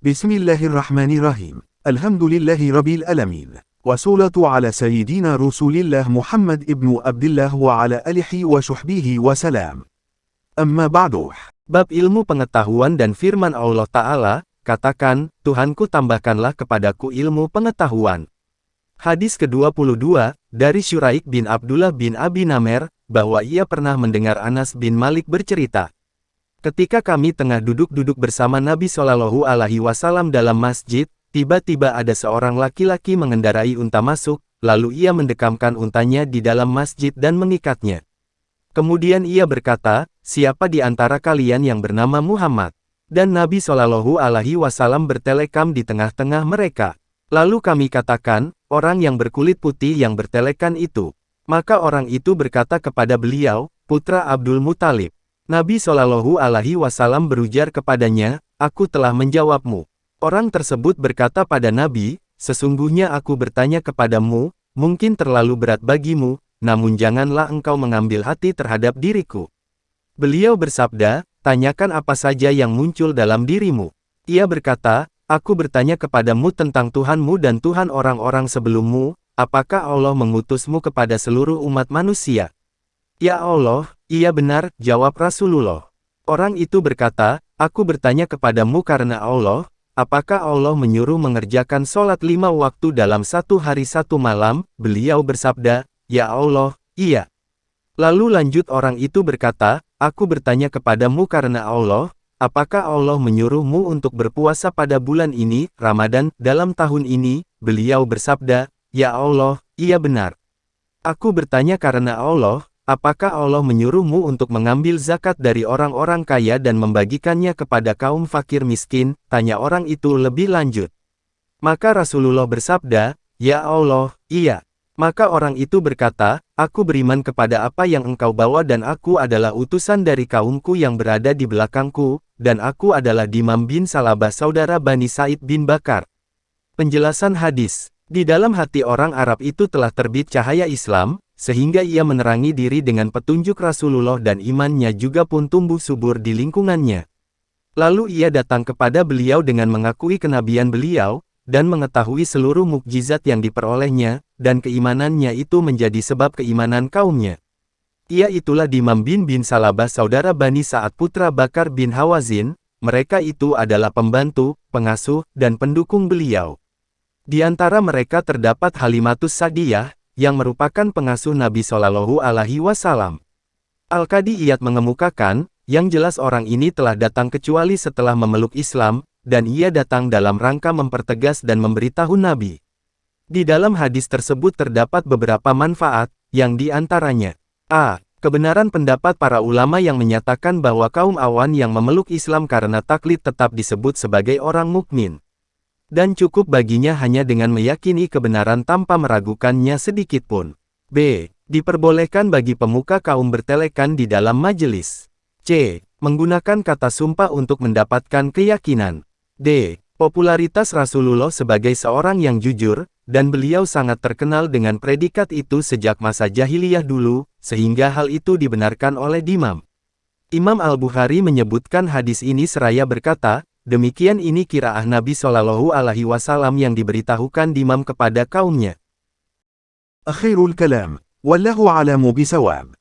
Bismillahirrahmanirrahim. Alhamdulillahi Rabbil Alamin. Wassalatu ala Sayyidina Rasulillah Muhammad ibnu Abdillah wa ala alihi wa syuhbihi wa salam. Amma ba'du. Bab ilmu pengetahuan dan firman Allah Ta'ala, katakan, Tuhanku tambahkanlah kepadaku ilmu pengetahuan. Hadis ke-22, dari Syuraik bin Abdullah bin Abi Namer, bahwa ia pernah mendengar Anas bin Malik bercerita. Ketika kami tengah duduk-duduk bersama Nabi Shallallahu Alaihi Wasallam dalam masjid, tiba-tiba ada seorang laki-laki mengendarai unta masuk, lalu ia mendekamkan untanya di dalam masjid dan mengikatnya. Kemudian ia berkata, siapa di antara kalian yang bernama Muhammad? Dan Nabi Shallallahu Alaihi Wasallam bertelekam di tengah-tengah mereka. Lalu kami katakan, orang yang berkulit putih yang bertelekan itu. Maka orang itu berkata kepada beliau, putra Abdul Muthalib. Nabi Shallallahu Alaihi Wasallam berujar kepadanya, aku telah menjawabmu. Orang tersebut berkata pada Nabi, sesungguhnya aku bertanya kepadamu, mungkin terlalu berat bagimu, namun janganlah engkau mengambil hati terhadap diriku. Beliau bersabda, tanyakan apa saja yang muncul dalam dirimu. Ia berkata, aku bertanya kepadamu tentang Tuhanmu dan Tuhan orang-orang sebelummu, apakah Allah mengutusmu kepada seluruh umat manusia? Ya Allah, iya benar, jawab Rasulullah. Orang itu berkata, aku bertanya kepadamu karena Allah, apakah Allah menyuruh mengerjakan sholat 5 waktu dalam 1 hari 1 malam? Beliau bersabda, ya Allah, iya. Lalu lanjut orang itu berkata, aku bertanya kepadamu karena Allah, apakah Allah menyuruhmu untuk berpuasa pada bulan ini, Ramadan, dalam tahun ini? Beliau bersabda, ya Allah, iya benar. Aku bertanya karena Allah, apakah Allah menyuruhmu untuk mengambil zakat dari orang-orang kaya dan membagikannya kepada kaum fakir miskin? Tanya orang itu lebih lanjut. Maka Rasulullah bersabda, ya Allah, iya. Maka orang itu berkata, aku beriman kepada apa yang engkau bawa dan aku adalah utusan dari kaumku yang berada di belakangku, dan aku adalah Dimam bin Salabah saudara Bani Sa'id bin Bakar. Penjelasan hadis. Di dalam hati orang Arab itu telah terbit cahaya Islam, sehingga ia menerangi diri dengan petunjuk Rasulullah dan imannya juga pun tumbuh subur di lingkungannya. Lalu ia datang kepada beliau dengan mengakui kenabian beliau, dan mengetahui seluruh mukjizat yang diperolehnya, dan keimanannya itu menjadi sebab keimanan kaumnya. Ia itulah Dimam bin Salabah saudara Bani Sa'ad putra Bakar bin Hawazin, mereka itu adalah pembantu, pengasuh, dan pendukung beliau. Di antara mereka terdapat Halimatus Sa'diyah, yang merupakan pengasuh Nabi Shallallahu Alaihi Wasallam. Al-Qadi Iyad mengemukakan, yang jelas orang ini telah datang kecuali setelah memeluk Islam, dan ia datang dalam rangka mempertegas dan memberitahu Nabi. Di dalam hadis tersebut terdapat beberapa manfaat, yang diantaranya, a. Kebenaran pendapat para ulama yang menyatakan bahwa kaum awan yang memeluk Islam karena taklid tetap disebut sebagai orang mukmin. Dan cukup baginya hanya dengan meyakini kebenaran tanpa meragukannya sedikitpun. B. Diperbolehkan bagi pemuka kaum bertelekan di dalam majelis. C. Menggunakan kata sumpah untuk mendapatkan keyakinan. D. Popularitas Rasulullah sebagai seorang yang jujur, dan beliau sangat terkenal dengan predikat itu sejak masa jahiliyah dulu, sehingga hal itu dibenarkan oleh Dimam. Imam Al-Bukhari menyebutkan hadis ini seraya berkata, demikian ini qiraah Nabi Shallallahu Alaihi Wasallam yang diberitahukan Dimam kepada kaumnya. Akhirul kalam, wallahu a'lamu bisawab.